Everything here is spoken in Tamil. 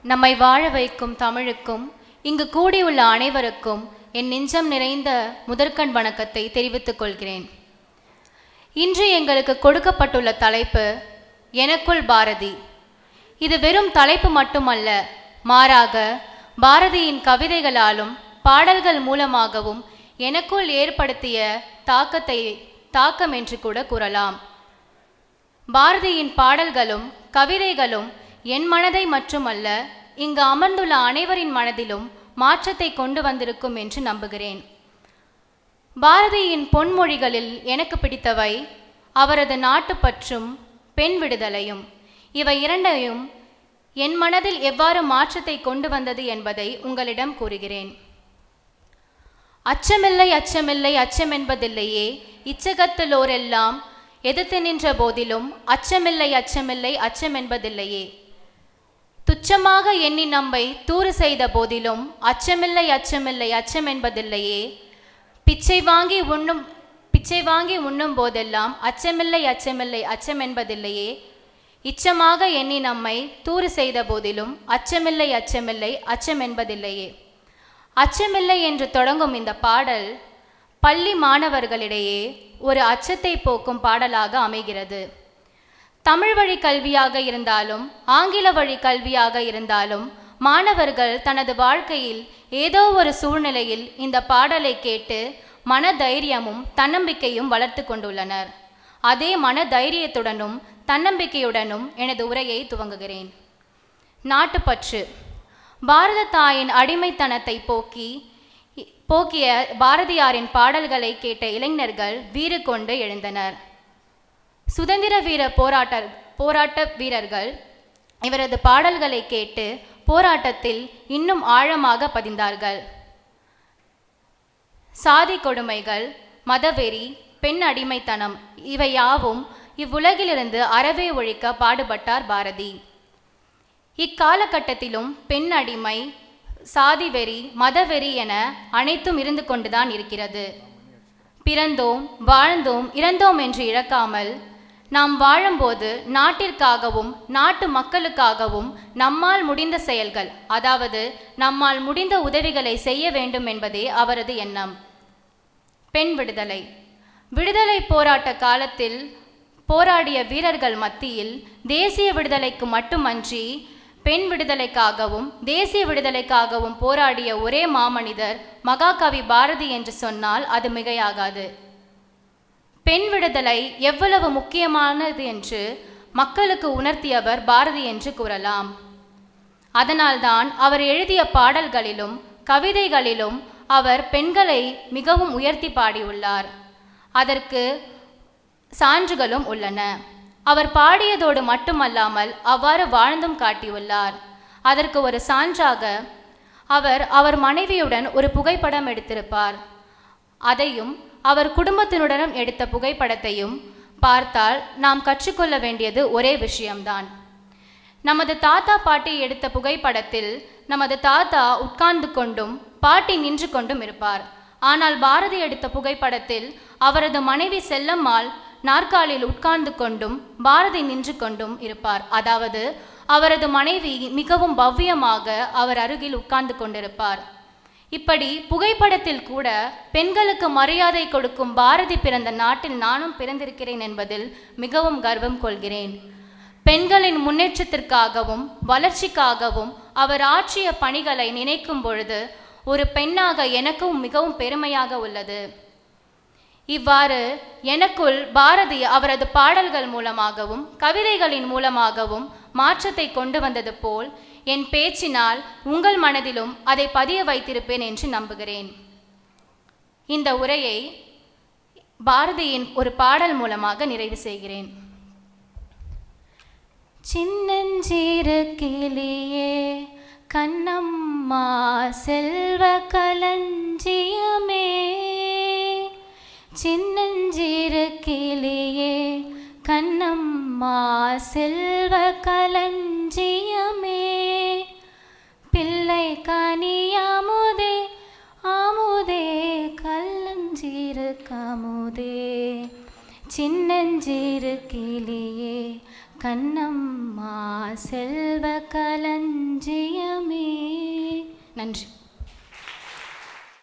நம்மை வாழ வைக்கும் தமிழுக்கும் இங்கு கூடியுள்ள அனைவருக்கும் என் நெஞ்சம் நிறைந்த முதற்கண் வணக்கத்தை தெரிவித்துக் கொள்கிறேன். இன்று எங்களுக்கு கொடுக்கப்பட்டுள்ள தலைப்பு எனக்குள் பாரதி. இது வெறும் தலைப்பு மட்டுமல்ல, மாறாக பாரதியின் கவிதைகளாலும் பாடல்கள் மூலமாகவும் எனக்குள் ஏற்படுத்திய தாக்கம் என்று கூட கூறலாம். பாரதியின் பாடல்களும் கவிதைகளும் என் மனதை மட்டுமல்ல, இங்கு அமர்ந்துள்ள அனைவரின் மனதிலும் மாற்றத்தை கொண்டு வந்திருக்கும் என்று நம்புகிறேன். பாரதியின் பொன்மொழிகளில் எனக்கு பிடித்தவை அவரது நாட்டுப்பற்றும் பெண் விடுதலையும். இவை இரண்டையும் என் மனதில் எவ்வாறு மாற்றத்தை கொண்டு வந்தது என்பதை உங்களிடம் கூறுகிறேன். அச்சமில்லை அச்சமில்லை அச்சமென்பதில்லையே, இச்சகத்திலோரெல்லாம் எதிர்த்து நின்ற போதிலும் அச்சமில்லை அச்சமில்லை அச்சமென்பதில்லையே. துச்சமாக எண்ணி நம்மை தூறு செய்த போதிலும் அச்சமில்லை அச்சமில்லை அச்சமென்பதில்லையே. பிச்சை வாங்கி உண்ணும் போதெல்லாம் அச்சமில்லை அச்சமில்லை அச்சமென்பதில்லையே. இச்சமாக எண்ணி நம்மை தூறு செய்த போதிலும் அச்சமில்லை அச்சமில்லை அச்சமென்பதில்லையே. அச்சமில்லை என்று தொடங்கும் இந்த பாடல் பள்ளி மாணவர்களிடையே ஒரு அச்சத்தை போக்கும் பாடலாக அமைகிறது. தமிழ் வழி கல்வியாக இருந்தாலும் ஆங்கில வழி கல்வியாக இருந்தாலும் மாணவர்கள் தனது வாழ்க்கையில் ஏதோ ஒரு சூழ்நிலையில் இந்த பாடலை கேட்டு மன தைரியமும் தன்னம்பிக்கையும் வளர்த்து கொண்டுள்ளனர். அதே மன தைரியத்துடனும் தன்னம்பிக்கையுடனும் எனது உரையை துவங்குகிறேன். நாட்டுப்பற்று. பாரத தாயின் அடிமைத்தனத்தை போக்கிய பாரதியாரின் பாடல்களை கேட்ட இளைஞர்கள் வீறு கொண்டு எழுந்தனர். சுதந்திர போராட்ட வீரர்கள் இவரது பாடல்களை கேட்டு போராட்டத்தில் இன்னும் ஆழமாக பதிந்தார்கள். சாதி கொடுமைகள், மதவெறி, பெண் அடிமைத்தனம் இவை யாவும் இவ்வுலகிலிருந்து அறவே ஒழிக்க பாடுபட்டார் பாரதி. இக்காலகட்டத்திலும் பெண் அடிமை, சாதி வெறி, மதவெறி என அனைத்தும் இருந்து கொண்டுதான் இருக்கிறது. பிறந்தோம், வாழ்ந்தோம், இறந்தோம் என்று இழக்காமல் நாம் வாழும்போது நாட்டிற்காகவும் நாட்டு மக்களுக்காகவும் நம்மால் முடிந்த செயல்கள், அதாவது நம்மால் முடிந்த உதவிகளை செய்ய வேண்டும் என்பதே அவரது எண்ணம். பெண் விடுதலை. விடுதலை போராட்ட காலத்தில் போராடிய வீரர்கள் மத்தியில் தேசிய விடுதலைக்கு மட்டுமன்றி பெண் விடுதலைக்காகவும் தேசிய விடுதலைக்காகவும் போராடிய ஒரே மாமனிதர் மகாகவி பாரதி என்று சொன்னால் அது மிகையாகாது. பெண் விடுதலை எவ்வளவு முக்கியமானது என்று மக்களுக்கு உணர்த்தியவர் பாரதி என்று கூறலாம். அதனால்தான் அவர் எழுதிய பாடல்களிலும் கவிதைகளிலும் அவர் பெண்களை மிகவும் உயர்த்தி பாடியுள்ளார். அதற்கு சான்றுகளும் உள்ளன. அவர் பாடியதோடு மட்டுமல்லாமல் அவ்வாறு வாழ்ந்தும் காட்டியுள்ளார். அதற்கு ஒரு சான்றாக அவர் மனைவியுடன் ஒரு புகைப்படம் எடுத்திருப்பார். அதையும் அவர் குடும்பத்தினுடன் எடுத்த புகைப்படத்தையும் பார்த்தால் நாம் கற்றுக்கொள்ள வேண்டியது ஒரே விஷயம்தான். நமது தாத்தா பாட்டி எடுத்த புகைப்படத்தில் நமது தாத்தா உட்கார்ந்து கொண்டும் பாட்டி நின்று கொண்டும் இருப்பார். ஆனால் பாரதி எடுத்த புகைப்படத்தில் அவரது மனைவி செல்லம்மாள் நாற்காலில் உட்கார்ந்து கொண்டும் பாரதி நின்று கொண்டும் இருப்பார். அதாவது அவரது மனைவி மிகவும் பவ்யமாக அவர் அருகில் உட்கார்ந்து கொண்டிருப்பார். இப்படி புகைப்படத்தில் கூட பெண்களுக்கு மரியாதை கொடுக்கும் பாரதி பிறந்த நாட்டில் நானும் பிறந்திருக்கிறேன் என்பதில் மிகவும் கர்வம் கொள்கிறேன். பெண்களின் முன்னேற்றத்திற்காகவும் வளர்ச்சிக்காகவும் அவர் ஆற்றிய பணிகளை நினைக்கும் பொழுது ஒரு பெண்ணாக எனக்கும் மிகவும் பெருமையாக உள்ளது. இவ்வாறு எனக்குள் பாரதி அவரது பாடல்கள் மூலமாகவும் கவிதைகளின் மூலமாகவும் மாற்றத்தை கொண்டு வந்தது போல் என் பேச்சினால் உங்கள் மனதிலும் அதை பதிய வைத்திருப்பேன் என்று நம்புகிறேன். இந்த உரையை பாரதியின் ஒரு பாடல் மூலமாக நிறைவு செய்கிறேன். சின்னஞ்சிறு கிளியே கண்ணம்மா செல்வ களஞ்சியமே, சின்னஞ்சிறு கிளியே கண்ணம்மா செல்வ களஞ்சியமே, பிள்ளை கனியாமுதே ஆமுதே கல்லஞ்சிறு கமுதே, சின்னஞ்சிறு கிளியே கண்ணம்மா செல்வ களஞ்சியமே. நன்றி.